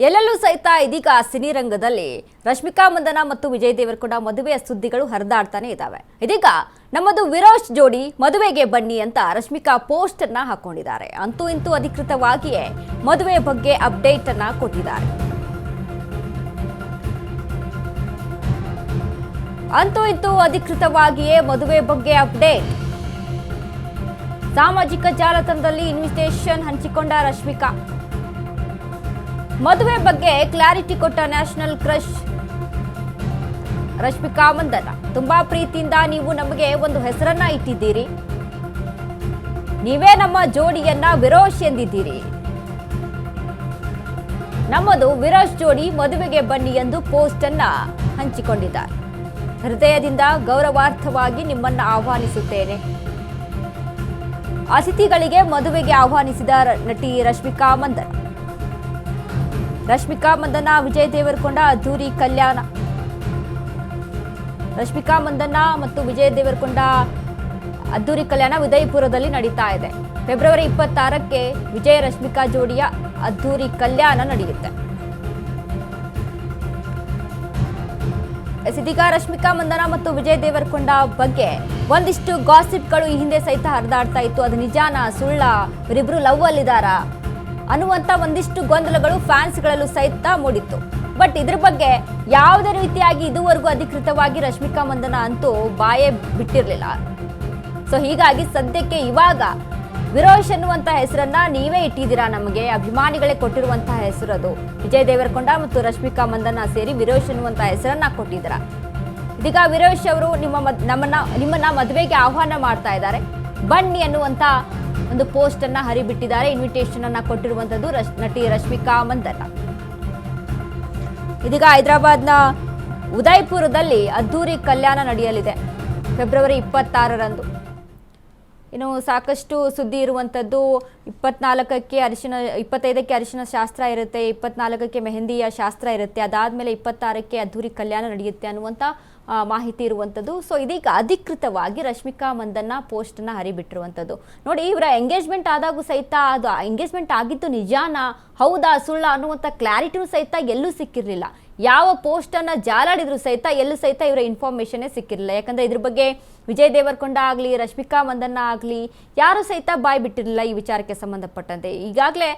ಎಲ್ಲೆಲ್ಲೂ ಸಹಿತ ಇದೀಗ ಸಿನಿರಂಗದಲ್ಲಿ ರಶ್ಮಿಕಾ ಮಂದನ ಮತ್ತು ವಿಜಯ್ ದೇವರಕೊಂಡ ಮದುವೆಯ ಸುದ್ದಿಗಳು ಹರಿದಾಡ್ತಾನೆ ಇದ್ದಾವೆ. ಇದೀಗ ನಮ್ಮದು ವಿರೋಶ್ ಜೋಡಿ ಮದುವೆಗೆ ಬನ್ನಿ ಅಂತ ರಶ್ಮಿಕಾ ಪೋಸ್ಟ್ ಅನ್ನ ಹಾಕೊಂಡಿದ್ದಾರೆ. ಅಂತೂ ಇಂತೂ ಅಧಿಕೃತವಾಗಿಯೇ ಮದುವೆ ಬಗ್ಗೆ ಅಪ್ಡೇಟ್ ಅನ್ನ ಕೊಟ್ಟಿದ್ದಾರೆ. ಅಂತೂ ಇಂತೂ ಅಧಿಕೃತವಾಗಿಯೇ ಮದುವೆ ಬಗ್ಗೆ ಅಪ್ಡೇಟ್. ಸಾಮಾಜಿಕ ಜಾಲತಾಣದಲ್ಲಿ ಇನ್ವಿಟೇಷನ್ ಹಂಚಿಕೊಂಡ ರಶ್ಮಿಕಾ. ಮದುವೆ ಬಗ್ಗೆ ಕ್ಲಾರಿಟಿ ಕೊಟ್ಟ ನ್ಯಾಷನಲ್ ಕ್ರಶ್ ರಶ್ಮಿಕಾ ಮಂದನ. ತುಂಬಾ ಪ್ರೀತಿಯಿಂದ ನೀವು ನಮಗೆ ಒಂದು ಹೆಸರನ್ನ ಇಟ್ಟಿದ್ದೀರಿ. ನೀವೇ ನಮ್ಮ ಜೋಡಿಯನ್ನ ವಿರೋಶ್ ಎಂದಿದ್ದೀರಿ. ನಮ್ಮದು ವಿರೋಶ್ ಜೋಡಿ ಮದುವೆಗೆ ಬನ್ನಿ ಎಂದು ಪೋಸ್ಟ್ ಅನ್ನ ಹಂಚಿಕೊಂಡಿದ್ದಾರೆ. ಹೃದಯದಿಂದ ಗೌರವಾರ್ಥವಾಗಿ ನಿಮ್ಮನ್ನ ಆಹ್ವಾನಿಸುತ್ತೇನೆ. ಅತಿಥಿಗಳಿಗೆ ಮದುವೆಗೆ ಆಹ್ವಾನಿಸಿದ ನಟಿ ರಶ್ಮಿಕಾ ಮಂದನ. ರಶ್ಮಿಕಾ ಮಂದನ ವಿಜಯ್ ದೇವರಕೊಂಡ ಅದ್ದೂರಿ ಕಲ್ಯಾಣ. ರಶ್ಮಿಕಾ ಮಂದನ ಮತ್ತು ವಿಜಯ್ ದೇವರಕೊಂಡ ಅದ್ದೂರಿ ಕಲ್ಯಾಣ ಉದಯಪುರದಲ್ಲಿ ನಡೀತಾ ಇದೆ. ಫೆಬ್ರವರಿ 26ಕ್ಕೆ ವಿಜಯ್ ರಶ್ಮಿಕಾ ಜೋಡಿಯ ಅದ್ದೂರಿ ಕಲ್ಯಾಣ ನಡೆಯುತ್ತೆ. ಇದೀಗ ರಶ್ಮಿಕಾ ಮಂದನ ಮತ್ತು ವಿಜಯ್ ದೇವರಕೊಂಡ ಬಗ್ಗೆ ಒಂದಿಷ್ಟು ಗಾಸಿಪ್ಗಳು ಈ ಹಿಂದೆ ಸಹಿತ ಹರಿದಾಡ್ತಾ ಇತ್ತು. ಅದು ನಿಜಾನ ಸುಳ್ಳ, ಇವರಿಬ್ರು ಲವ್ ಅಲ್ಲಿದ್ದಾರಾ ಅನ್ನುವಂತ ಒಂದಿಷ್ಟು ಗೊಂದಲಗಳು ಫ್ಯಾನ್ಸ್ಗಳಲ್ಲೂ ಸಹಿತ ಮೂಡಿತ್ತು. ಬಟ್ ಇದ್ರ ಬಗ್ಗೆ ಯಾವುದೇ ರೀತಿಯಾಗಿ ಇದುವರೆಗೂ ಅಧಿಕೃತವಾಗಿ ರಶ್ಮಿಕಾ ಮಂದನ ಅಂತೂ ಬಾಯೇ ಬಿಟ್ಟಿರಲಿಲ್ಲ. ಸೊ ಹೀಗಾಗಿ ಸದ್ಯಕ್ಕೆ ಇವಾಗ ವಿರೋಶ್ ಅನ್ನುವಂಥ ಹೆಸರನ್ನ ನೀವೇ ಇಟ್ಟಿದ್ದೀರಾ, ನಮಗೆ ಅಭಿಮಾನಿಗಳೇ ಕೊಟ್ಟಿರುವಂತಹ ಹೆಸರದು. ವಿಜಯ್ ದೇವರಕೊಂಡ ಮತ್ತು ರಶ್ಮಿಕಾ ಮಂದನ ಸೇರಿ ವಿರೋಶ್ ಅನ್ನುವಂಥ ಹೆಸರನ್ನ ಕೊಟ್ಟಿದ್ದೀರಾ. ಇದೀಗ ವಿರೋಶ್ ಅವರು ನಿಮ್ಮನ್ನ ಮದುವೆಗೆ ಆಹ್ವಾನ ಮಾಡ್ತಾ ಇದ್ದಾರೆ. ಬನ್ನಿ ಅನ್ನುವಂಥ ಒಂದು ಪೋಸ್ಟ್ ಅನ್ನ ಹರಿಬಿಟ್ಟಿದ್ದಾರೆ. ಇನ್ವಿಟೇಷನ್ ಅನ್ನ ಕೊಟ್ಟಿರುವಂತದ್ದು ನಟಿ ರಶ್ಮಿಕಾ ಮಂದನ. ಇದೀಗ ಹೈದರಾಬಾದ್ನ ಉದಯಪುರದಲ್ಲಿ ಅದ್ದೂರಿ ಕಲ್ಯಾಣ ನಡೆಯಲಿದೆ ಫೆಬ್ರವರಿ 26ರಂದು. ಇನ್ನು ಸಾಕಷ್ಟು ಸುದ್ದಿ ಇರುವಂಥದ್ದು 24ಕ್ಕೆ 25ಕ್ಕೆ ಅರಿಶಿನ ಶಾಸ್ತ್ರ ಇರುತ್ತೆ, 24ಕ್ಕೆ ಮೆಹಂದಿಯ ಶಾಸ್ತ್ರ ಇರುತ್ತೆ, ಅದಾದಮೇಲೆ 26ಕ್ಕೆ ಅದ್ದೂರಿ ಕಲ್ಯಾಣ ನಡೆಯುತ್ತೆ ಅನ್ನುವಂಥ ಮಾಹಿತಿ ಇರುವಂಥದ್ದು. ಸೊ ಇದೀಗ ಅಧಿಕೃತವಾಗಿ ರಶ್ಮಿಕಾ ಮಂದನ್ನ ಪೋಸ್ಟನ್ನು ಹರಿಬಿಟ್ಟಿರುವಂಥದ್ದು. ನೋಡಿ, ಇವರ ಎಂಗೇಜ್ಮೆಂಟ್ ಆದಾಗೂ ಸಹಿತ ಅದು ಎಂಗೇಜ್ಮೆಂಟ್ ಆಗಿದ್ದು ನಿಜಾನ ಹೌದಾ ಸುಳ್ಳ ಅನ್ನುವಂಥ ಕ್ಲಾರಿಟಿನೂ ಸಹಿತ ಎಲ್ಲೂ ಸಿಕ್ಕಿರಲಿಲ್ಲ. ಯಾವ ಪೋಸ್ಟನ್ನು ಜಾಲಾಡಿದ್ರು ಸಹಿತ ಎಲ್ಲೂ ಸಹಿತ ಇವರ ಇನ್ಫಾರ್ಮೇಷನ್ನೇ ಸಿಕ್ಕಿರಲಿಲ್ಲ. ಯಾಕಂದರೆ ಇದ್ರ ಬಗ್ಗೆ ವಿಜಯ್ ದೇವರಕೊಂಡ ಆಗಲಿ ರಶ್ಮಿಕಾ ಮಂದನ್ನ ಆಗಲಿ ಯಾರೂ ಸಹಿತ ಬಾಯ್ ಬಿಟ್ಟಿರಲಿಲ್ಲ ಈ ವಿಚಾರಕ್ಕೆ ಸಂಬಂಧಪಟ್ಟಂತೆ. ಈಗಾಗಲೇ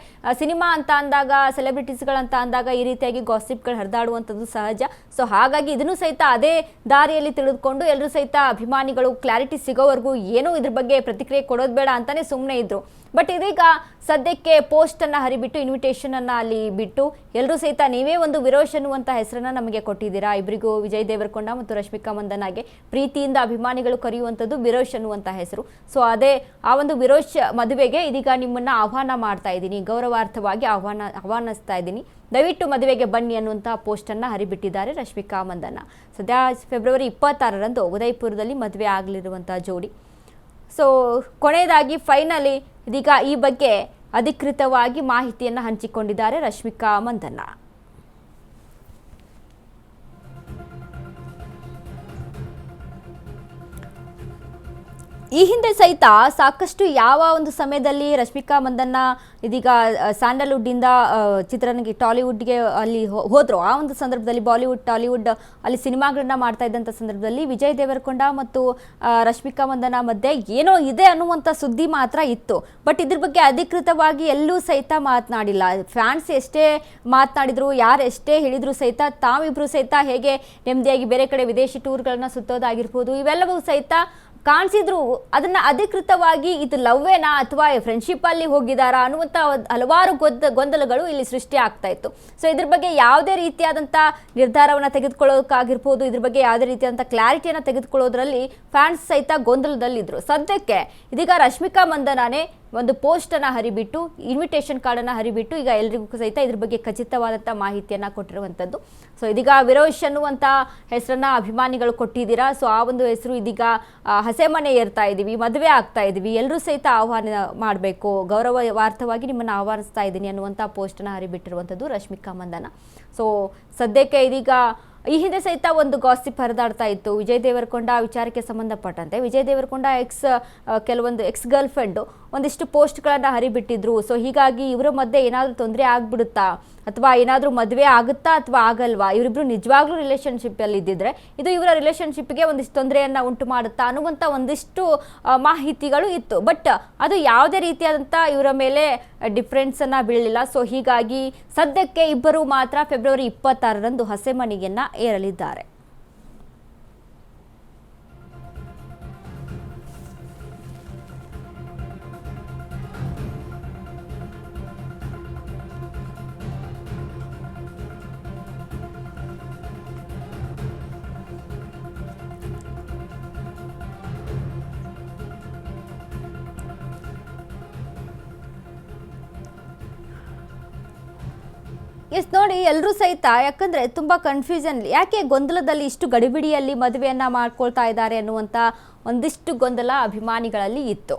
ಸಿನಿಮಾ ಅಂತ ಅಂದಾಗ, ಸೆಲೆಬ್ರಿಟೀಸ್ಗಳಂತ ಅಂದಾಗ ಈ ರೀತಿಯಾಗಿ ಗಾಸಿಪ್ಗಳು ಹರಿದಾಡುವಂಥದ್ದು ಸಹಜ. ಸೊ ಹಾಗಾಗಿ ಇದನ್ನು ಸಹಿತ ಅದೇ ದಾರಿಯಲ್ಲಿ ತಿಳಿದುಕೊಂಡು ಎಲ್ಲರೂ ಸಹಿತ ಅಭಿಮಾನಿಗಳು ಕ್ಲಾರಿಟಿ ಸಿಗೋವರೆಗೂ ಏನೂ ಇದ್ರ ಬಗ್ಗೆ ಪ್ರತಿಕ್ರಿಯೆ ಕೊಡೋದು ಬೇಡ ಅಂತಾನೆ ಸುಮ್ಮನೆ ಇದ್ರು. ಬಟ್ ಇದೀಗ ಸದ್ಯಕ್ಕೆ ಪೋಸ್ಟನ್ನು ಹರಿಬಿಟ್ಟು ಇನ್ವಿಟೇಷನನ್ನು ಅಲ್ಲಿ ಬಿಟ್ಟು ಎಲ್ಲರೂ ಸಹಿತ ನೀವೇ ಒಂದು ವಿರೋಶ್ ಅನ್ನುವಂಥ ಹೆಸರನ್ನು ನಮಗೆ ಕೊಟ್ಟಿದ್ದೀರಾ. ಇಬ್ಬರಿಗೂ ವಿಜಯ್ ದೇವರಕೊಂಡ ಮತ್ತು ರಶ್ಮಿಕಾ ಮಂದನಾಗೆ ಪ್ರೀತಿಯಿಂದ ಅಭಿಮಾನಿಗಳು ಕರೆಯುವಂಥದ್ದು ವಿರೋಶ್ ಅನ್ನುವಂಥ ಹೆಸರು. ಸೊ ಅದೇ ಆ ಒಂದು ವಿರೋಶ್ ಮದುವೆಗೆ ಇದೀಗ ನಿಮ್ಮನ್ನು ಆಹ್ವಾನ ಮಾಡ್ತಾ ಇದ್ದೀನಿ, ಗೌರವಾರ್ಥವಾಗಿ ಆಹ್ವಾನಿಸ್ತಾ ಇದ್ದೀನಿ, ದಯವಿಟ್ಟು ಮದುವೆಗೆ ಬನ್ನಿ ಅನ್ನುವಂಥ ಪೋಸ್ಟನ್ನು ಹರಿಬಿಟ್ಟಿದ್ದಾರೆ ರಶ್ಮಿಕಾ ಮಂದನ. ಸದ್ಯ ಫೆಬ್ರವರಿ 26ರಂದು ಉದಯಪುರದಲ್ಲಿ ಮದುವೆ ಆಗಲಿರುವಂಥ ಜೋಡಿ. ಸೊ ಕೊನೆಯದಾಗಿ ಫೈನಲಿ ಇದೀಗ ಈ ಬಗ್ಗೆ ಅಧಿಕೃತವಾಗಿ ಮಾಹಿತಿಯನ್ನು ಹಂಚಿಕೊಂಡಿದ್ದಾರೆ ರಶ್ಮಿಕಾ ಮಂದನ. ಈ ಹಿಂದೆ ಸಹಿತ ಸಾಕಷ್ಟು ಯಾವ ಒಂದು ಸಮಯದಲ್ಲಿ ರಶ್ಮಿಕಾ ಮಂದನ್ನ ಇದೀಗ ಸ್ಯಾಂಡಲ್ವುಡ್ಡಿಂದ ಚಿತ್ರರಂಗಕ್ಕೆ ಟಾಲಿವುಡ್ಗೆ ಅಲ್ಲಿ ಹೋದ್ರು, ಆ ಒಂದು ಸಂದರ್ಭದಲ್ಲಿ ಬಾಲಿವುಡ್ ಟಾಲಿವುಡ್ ಅಲ್ಲಿ ಸಿನಿಮಾಗಳನ್ನ ಮಾಡ್ತಾ ಇದ್ದಂಥ ಸಂದರ್ಭದಲ್ಲಿ ವಿಜಯ್ ದೇವರಕೊಂಡ ಮತ್ತು ರಶ್ಮಿಕಾ ಮಂದನ ಮಧ್ಯೆ ಏನೋ ಇದೆ ಅನ್ನುವಂಥ ಸುದ್ದಿ ಮಾತ್ರ ಇತ್ತು. ಬಟ್ ಇದ್ರ ಬಗ್ಗೆ ಅಧಿಕೃತವಾಗಿ ಎಲ್ಲೂ ಸಹಿತ ಮಾತನಾಡಿಲ್ಲ. ಫ್ಯಾನ್ಸ್ ಎಷ್ಟೇ ಮಾತನಾಡಿದ್ರು, ಯಾರು ಎಷ್ಟೇ ಹೇಳಿದ್ರು ಸಹಿತ ತಾವಿಬ್ರು ಸಹಿತ ಹೇಗೆ ನೆಮ್ಮದಿಯಾಗಿ ಬೇರೆ ಕಡೆ ವಿದೇಶಿ ಟೂರ್ಗಳನ್ನ ಸುತ್ತೋದಾಗಿರ್ಬೋದು ಇವೆಲ್ಲವೂ ಸಹಿತ ಕಾಣಿಸಿದ್ರು. ಅದನ್ನ ಅಧಿಕೃತವಾಗಿ ಇದು ಲವ್ವೇನಾ ಅಥವಾ ಫ್ರೆಂಡ್ಶಿಪ್ ಅಲ್ಲಿ ಹೋಗಿದಾರಾ ಅನ್ನುವಂಥ ಹಲವಾರು ಗೊಂದಲಗಳು ಇಲ್ಲಿ ಸೃಷ್ಟಿ ಆಗ್ತಾ ಇತ್ತು. ಸೊ ಇದ್ರ ಬಗ್ಗೆ ಯಾವುದೇ ರೀತಿಯಾದಂಥ ನಿರ್ಧಾರವನ್ನು ತೆಗೆದುಕೊಳ್ಳೋಕ್ಕಾಗಿರ್ಬೋದು, ಇದ್ರ ಬಗ್ಗೆ ಯಾವುದೇ ರೀತಿಯಾದಂಥ ಕ್ಲಾರಿಟಿಯನ್ನು ತೆಗೆದುಕೊಳ್ಳೋದ್ರಲ್ಲಿ ಫ್ಯಾನ್ಸ್ ಸಹಿತ ಗೊಂದಲದಲ್ಲಿದ್ದರು. ಸದ್ಯಕ್ಕೆ ಇದೀಗ ರಶ್ಮಿಕಾ ಮಂದನಾನೇ ಒಂದು ಪೋಸ್ಟನ್ನು ಹರಿಬಿಟ್ಟು ಇನ್ವಿಟೇಷನ್ ಕಾರ್ಡನ್ನು ಹರಿಬಿಟ್ಟು ಈಗ ಎಲ್ರಿಗೂ ಸಹಿತ ಇದ್ರ ಬಗ್ಗೆ ಖಚಿತವಾದಂಥ ಮಾಹಿತಿಯನ್ನು ಕೊಟ್ಟಿರುವಂಥದ್ದು. ಸೊ ಇದೀಗ ವಿರೋಶ್ ಅನ್ನುವಂಥ ಹೆಸರನ್ನ ಅಭಿಮಾನಿಗಳು ಕೊಟ್ಟಿದ್ದೀರಾ. ಸೊ ಆ ಒಂದು ಹೆಸರು ಇದೀಗ ಹಸೆಮಣೆ ಏರ್ತಾ ಇದ್ದೀವಿ, ಮದುವೆ ಆಗ್ತಾ ಇದ್ದೀವಿ, ಎಲ್ಲರೂ ಸಹಿತ ಆಹ್ವಾನ ಮಾಡಬೇಕು, ಗೌರವಾರ್ಥವಾಗಿ ನಿಮ್ಮನ್ನು ಆಹ್ವಾನಿಸ್ತಾ ಇದ್ದೀನಿ ಅನ್ನುವಂಥ ಪೋಸ್ಟನ್ನು ಹರಿಬಿಟ್ಟಿರುವಂಥದ್ದು ರಶ್ಮಿಕಾ ಮಂದನ. ಸೊ ಸದ್ಯಕ್ಕೆ ಇದೀಗ ಈ ಹಿಂದೆ ಸಹಿತ ಒಂದು ಗಾಸಿಪ್ ಹರಿದಾಡ್ತಾ ಇತ್ತು ವಿಜಯ್ ದೇವರಕೊಂಡ ವಿಚಾರಕ್ಕೆ ಸಂಬಂಧಪಟ್ಟಂತೆ. ವಿಜಯ್ ದೇವರಕೊಂಡ ಕೆಲವೊಂದು ಎಕ್ಸ್ ಗರ್ಲ್ ಫ್ರೆಂಡು ಒಂದಿಷ್ಟು ಪೋಸ್ಟ್ಗಳನ್ನು ಹರಿಬಿಟ್ಟಿದ್ರು. ಸೊ ಹೀಗಾಗಿ ಇವರ ಮಧ್ಯೆ ಏನಾದರೂ ತೊಂದರೆ ಆಗ್ಬಿಡುತ್ತಾ ಅಥವಾ ಏನಾದರೂ ಮದುವೆ ಆಗುತ್ತಾ ಅಥವಾ ಆಗಲ್ವಾ, ಇವರಿಬ್ರು ನಿಜವಾಗ್ಲೂ ರಿಲೇಷನ್ಶಿಪ್ಪಲ್ಲಿ ಇದ್ದಿದ್ರೆ ಇದು ಇವರ ರಿಲೇಷನ್ಶಿಪ್ಗೆ ಒಂದಿಷ್ಟು ತೊಂದರೆಯನ್ನು ಉಂಟು ಮಾಡುತ್ತಾ ಅನ್ನುವಂಥ ಒಂದಿಷ್ಟು ಮಾಹಿತಿಗಳು ಇತ್ತು. ಬಟ್ ಅದು ಯಾವುದೇ ರೀತಿಯಾದಂಥ ಇವರ ಮೇಲೆ ಡಿಫ್ರೆನ್ಸನ್ನು ಬೀಳಲಿಲ್ಲ. ಸೊ ಹೀಗಾಗಿ ಸದ್ಯಕ್ಕೆ ಇಬ್ಬರು ಮಾತ್ರ ಫೆಬ್ರವರಿ 26ರಂದು ಹಸೆಮಣೆಯನ್ನು ಏರಲಿದ್ದಾರೆ. ಎಸ್ ನೋಡಿ, ಎಲ್ಲರೂ ಸಹಿತ ಯಾಕಂದರೆ ತುಂಬ ಕನ್ಫ್ಯೂಷನ್, ಯಾಕೆ ಗೊಂದಲದಲ್ಲಿ ಇಷ್ಟು ಗಡಿಬಿಡಿಯಲ್ಲಿ ಮದುವೆಯನ್ನು ಮಾಡ್ಕೊಳ್ತಾ ಇದ್ದಾರೆ ಅನ್ನುವಂಥ ಒಂದಿಷ್ಟು ಗೊಂದಲ ಅಭಿಮಾನಿಗಳಲ್ಲಿ ಇತ್ತು.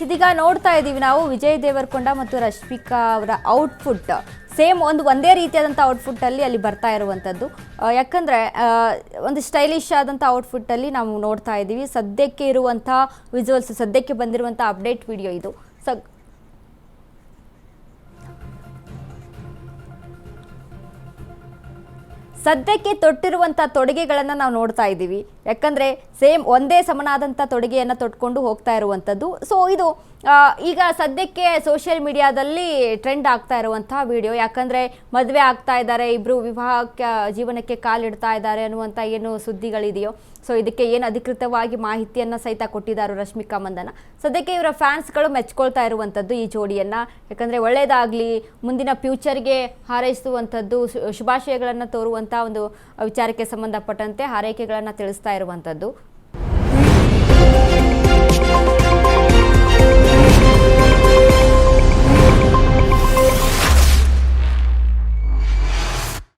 ಇದೀಗ ನೋಡ್ತಾ ಇದ್ದೀವಿ ನಾವು ವಿಜಯ್ ದೇವರಕೊಂಡ ಮತ್ತು ರಶ್ಮಿಕಾ ಅವರ ಔಟ್ಫುಟ್ ಸೇಮ್ ಒಂದೇ ರೀತಿಯಾದಂಥ ಔಟ್ಫುಟ್ಟಲ್ಲಿ ಅಲ್ಲಿ ಬರ್ತಾ ಇರುವಂಥದ್ದು. ಯಾಕಂದರೆ ಒಂದು ಸ್ಟೈಲಿಶ್ ಆದಂಥ ಔಟ್ಫುಟ್ಟಲ್ಲಿ ನಾವು ನೋಡ್ತಾ ಇದ್ದೀವಿ. ಸದ್ಯಕ್ಕೆ ಇರುವಂಥ ವಿಜುವಲ್ಸ್, ಸದ್ಯಕ್ಕೆ ಬಂದಿರುವಂಥ ಅಪ್ಡೇಟ್ ವಿಡಿಯೋ ಇದು. ಸದ್ಯಕ್ಕೆ ತೊಟ್ಟಿರುವಂಥ ತೊಡುಗೆಗಳನ್ನು ನಾವು ನೋಡ್ತಾ ಇದ್ದೀವಿ. ಯಾಕಂದರೆ ಸೇಮ್ ಒಂದೇ ಸಮನಾದಂಥ ತೊಡುಗೆಯನ್ನು ತೊಟ್ಕೊಂಡು ಹೋಗ್ತಾ ಇರುವಂಥದ್ದು. ಸೊ ಇದು ಈಗ ಸದ್ಯಕ್ಕೆ ಸೋಷಿಯಲ್ ಮೀಡಿಯಾದಲ್ಲಿ ಟ್ರೆಂಡ್ ಆಗ್ತಾ ಇರುವಂತಹ ವಿಡಿಯೋ. ಯಾಕಂದರೆ ಮದುವೆ ಆಗ್ತಾ ಇದ್ದಾರೆ, ಇಬ್ಬರು ವಿವಾಹಕ್ಕೆ ಜೀವನಕ್ಕೆ ಕಾಲಿಡ್ತಾ ಇದ್ದಾರೆ ಅನ್ನುವಂಥ ಏನು ಸುದ್ದಿಗಳಿದೆಯೋ, ಸೊ ಇದಕ್ಕೆ ಏನು ಅಧಿಕೃತವಾಗಿ ಮಾಹಿತಿಯನ್ನು ಸಹಿತ ಕೊಟ್ಟಿದ್ದಾರೆ ರಶ್ಮಿಕಾ ಮಂದನ. ಸದ್ಯಕ್ಕೆ ಇವರ ಫ್ಯಾನ್ಸ್ಗಳು ಮೆಚ್ಕೊಳ್ತಾ ಇರುವಂಥದ್ದು ಈ ಜೋಡಿಯನ್ನು. ಯಾಕಂದರೆ ಒಳ್ಳೆಯದಾಗಲಿ, ಮುಂದಿನ ಫ್ಯೂಚರ್ಗೆ ಹಾರೈಸುವಂಥದ್ದು, ಶುಭಾಶಯಗಳನ್ನು ತೋರುವಂಥ ಒಂದು ವಿಚಾರಕ್ಕೆ ಸಂಬಂಧಪಟ್ಟಂತೆ ಹಾರೈಕೆಗಳನ್ನು ತಿಳಿಸ್ತಾ ಇರುವಂಥದ್ದು.